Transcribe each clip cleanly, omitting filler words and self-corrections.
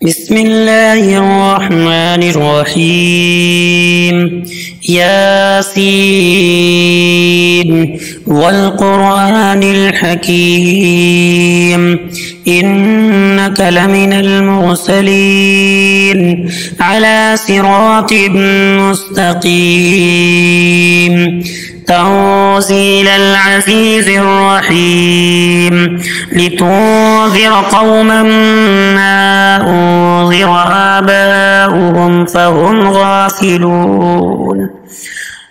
بسم الله الرحمن الرحيم. ياسين والقرآن الحكيم إنك لمن المرسلين على صراط مستقيم تنزيل العزيز الرحيم لتنذر قوما ما أنذر آباؤهم فهم غافلون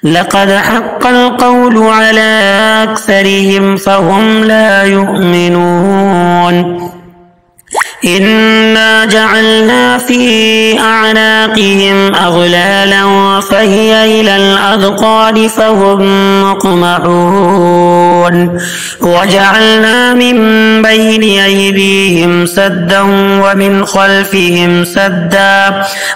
لقد حق القول على أكثرهم فهم لا يؤمنون إنا جعلنا في أعناقهم أغلالا فهي إلى الأذقان فهم مقمحون وجعلنا من بين أيديهم سدا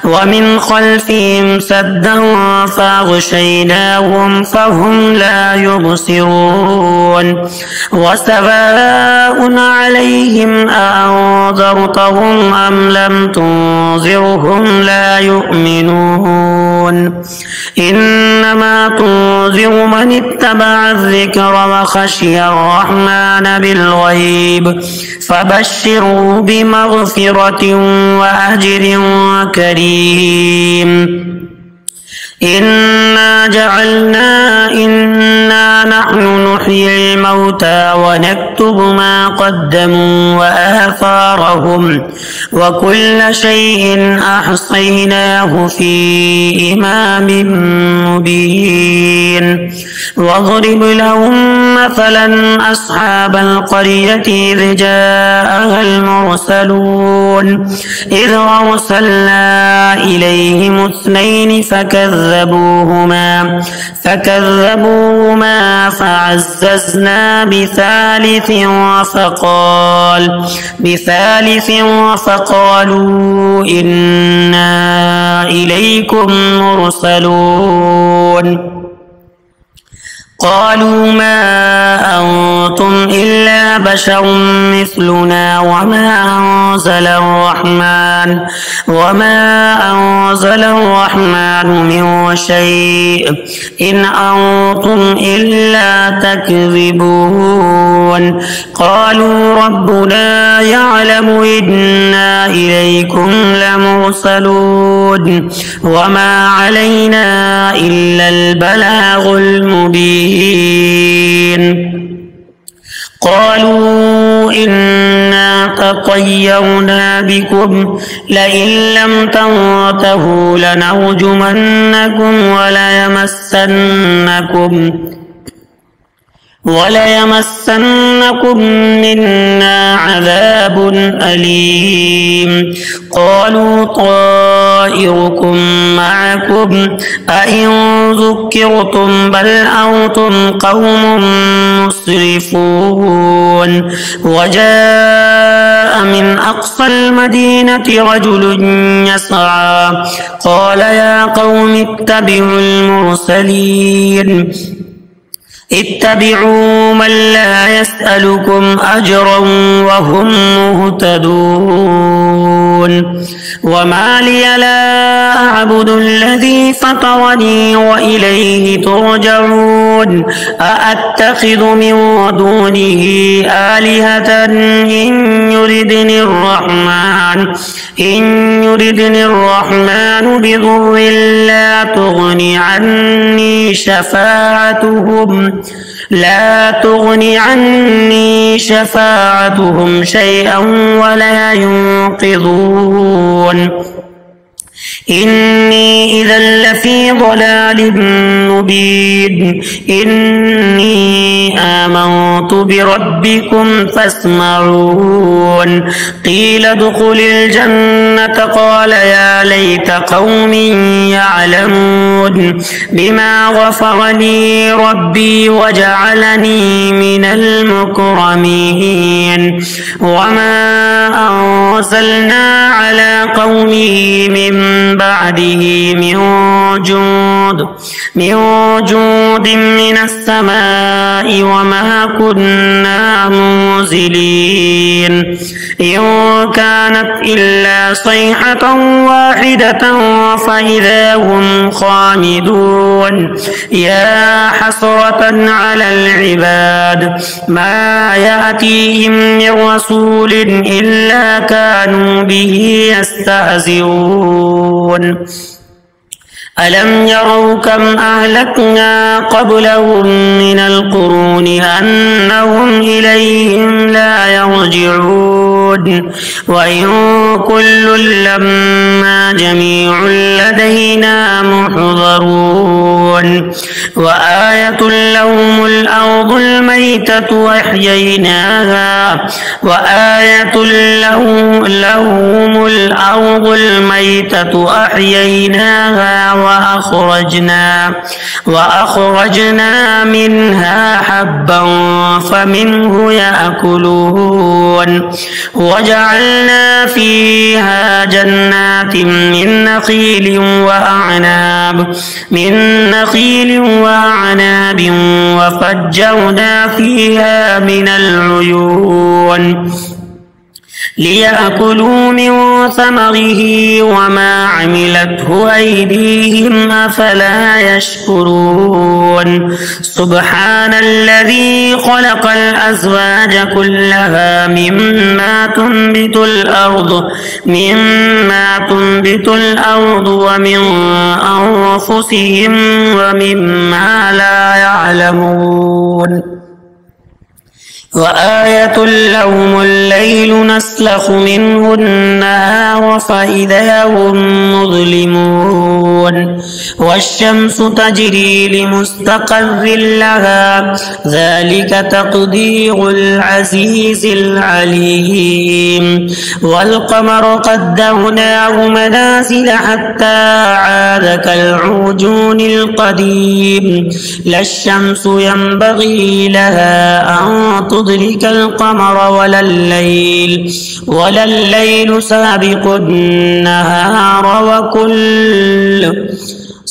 ومن خلفهم سدا فأغشيناهم فهم لا يبصرون وسواء عليهم أأنذرتهم أم لم تنذرهم لا يؤمنون إنما تنذر من اتبع الذكر وخشي الرحمن بالغيب فبشره بمغفرة وأجر كريم إنا نحن نحيي الموتى ونكتب ما قدموا وآثارهم وكل شيء أحصيناه في إمام مبين واضرب لهم مثلا أصحاب القرية إذ جاءها المرسلون إذ أرسلنا إليهم اثنين فكذبوهما فعززنا بثالث فقالوا إنا إليكم مرسلون قالوا ما أنتم إلا بشر مثلنا وما أنزل الرحمن من شيء إن أنتم إلا تكذبون قالوا ربنا يعلم إنا إليكم لمرسلون وما علينا إلا البلاغ المبين قالوا إنا تطيرنا بكم لئن لم تنتهوا لنرجمنكم وليمسنكم منا عذاب أليم قالوا طائركم معكم أئن ذكرتم بل أنتم قوم مسرفون وجاء من أقصى المدينة رجل يسعى قال يا قوم اتبعوا من لا يسألكم أجرا وهم مهتدون وما لي لا أعبد الذي فطرني وإليه ترجعون أأتخذ من دونه آلهة إن يردني الرحمن بضر لا تغني عني شفاعتهم شيئا ولا ينقذون إني إذا لفي ضلال مبين إني آمنت بربكم فاسمعون قيل ادخل الجنة قال يا ليت قومي يعلمون بما غفر لي ربي وجعلني من المكرمين وما أنزلنا على قومه من بعده من جود من السماء وما كنا منزلين إن كانت إلا صيحة واحدة فإذا هم خامدون يا حسرة على العباد ما يأتيهم من رسول إلا كانوا به يستهزئون ألم يروا كم أهلكنا قبلهم من القرون أنهم إليهم لا يرجعون وإن كل لما جميع لدينا محضرون وآية لهم الأرض الميتة أحييناها وأخرجنا منها حبا فمنه يأكلون وجعلنا فيها جنات من نخيل وأعناب وفجرنا فيها من العيون ليأكلوا من ثمره وما عملته أيديهم أفلا يشكرون سبحان الذي خلق الأزواج كلها مما تنبت الأرض ومن أنفسهم ومما لا يعلمون وآية لهم الليل نسلخ منه النهار فإذا هم مظلمون والشمس تجري لمستقر لها ذلك تقدير العزيز العليم والقمر قدرناه منازل حتى عاد كالعرجون القديم لا الشمس ينبغي لها أن تدرك القمر ولا الليل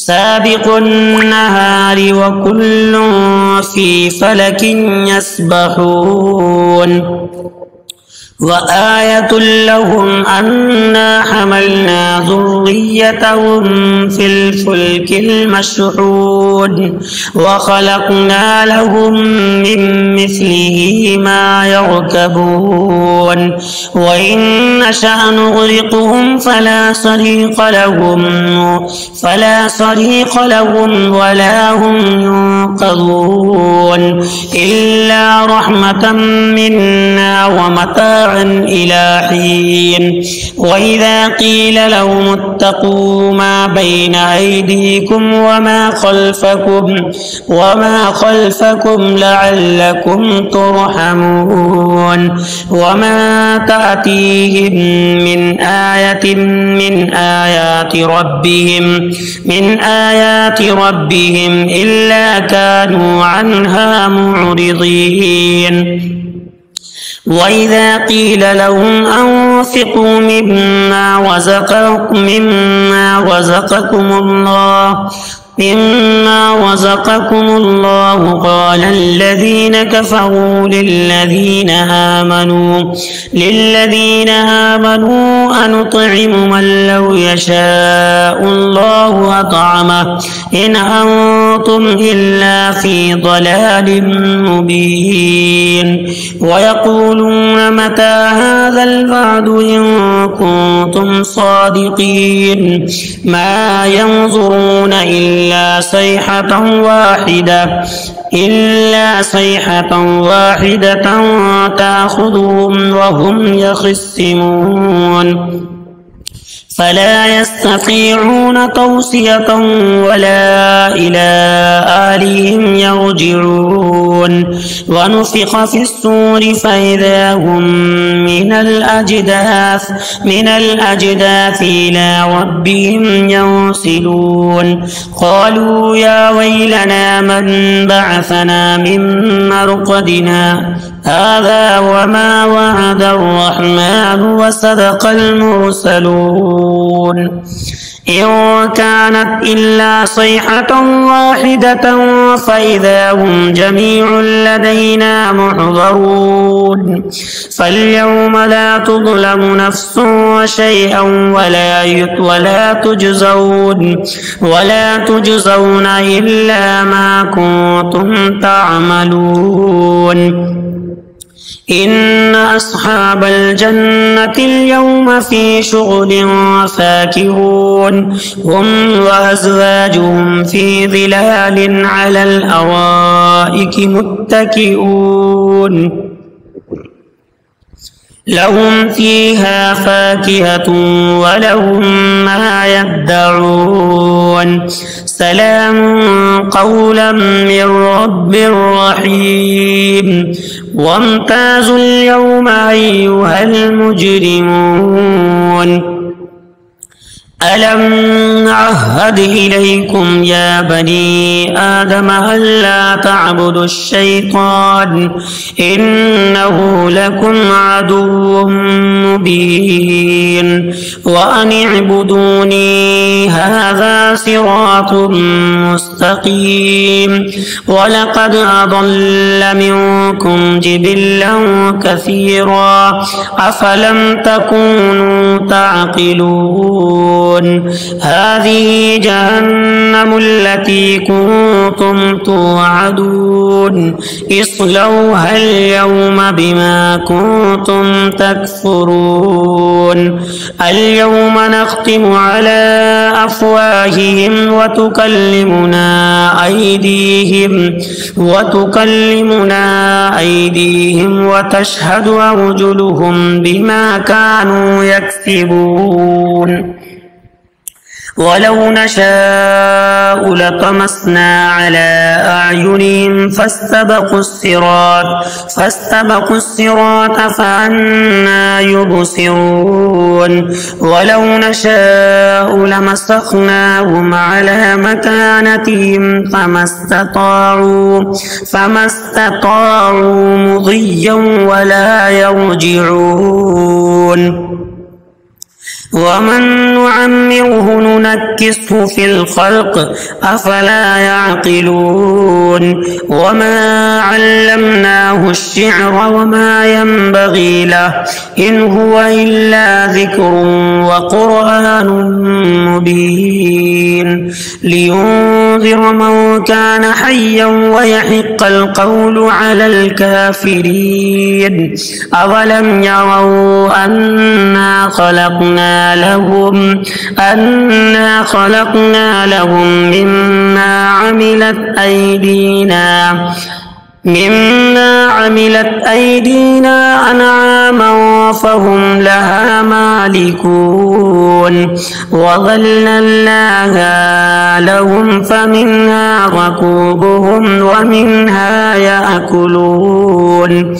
سابق النهار وكل في فلك يسبحون وآية لهم أنا حملنا ذريتهم في الفلك المشحون وخلقنا لهم من مثله ما يركبون وإن نشأ نغرقهم فلا صريخ لهم ولا هم ينقذون إلا رحمة منا ومتاعا إلى حين وإذا قيل لهم اتقوا ما بين أيديكم وما خلفكم لعلكم ترحمون وما تأتيهم من آية من آيات ربهم إلا كانوا عنها معرضين وإذا قيل لهم أنفقوا مما رزقكم الله قال الذين كفروا للذين آمنوا أنطعم من لو يشاء الله أطعمه إن أنتم إلا في ضلال مبين ويقولون متى هذا الوعد إن كنتم صادقين ما ينظرون إلا صيحة واحدة تأخذهم وهم يخصمون فلا يستطيعون توصية ولا إلى أهلهم يرجعون ونفخ في الصور فإذا هم من الأجداث إلى ربهم ينسلون قالوا يا ويلنا من بعثنا من مرقدنا هذا وما وعد الرحمن وصدق المرسلون ينظرون إن كانت إلا صيحة واحدة فإذا هم جميع لدينا محضرون فاليوم لا تظلم نفس شيئا ولا تجزون إلا ما كنتم تعملون إن أصحاب الجنة اليوم في شغل فاكهون هم وأزواجهم في ظلال على الأرائك متكئون لهم فيها فاكهة ولهم ما يدعون سلام قولا من رب رحيم وامتازوا اليوم أيها المجرمون ألم نعهد إليكم يا بني آدم ألا تعبدوا الشيطان إنه لكم عدو مبين وأن اعبدوني هذا صراط مستقيم ولقد أضل منكم جبلا كثيرا أفلم تكونوا تعقلون هذه جهنم التي كنتم توعدون اصلوها اليوم بما كنتم تكفرون اليوم نختم على أفواههم وتكلمنا أيديهم وتشهد أرجلهم بما كانوا يكسبون ولو نشاء لطمسنا على أعينهم فاستبقوا الصراط فأنى يبصرون ولو نشاء لمسخناهم على مكانتهم فما استطاعوا مضيا ولا يرجعون ومن نعمره ننكسه في الخلق أفلا يعقلون وما علمناه الشعر وما ينبغي له إن هو إلا ذكر وقرآن مبين لينذر من كان حيا ويحق القول على الكافرين أولم يروا أنا خلقنا لهم مما عملت أيدينا أنعاما فهم لها مالكون وظللناها لهم فمنها ركوبهم ومنها يأكلون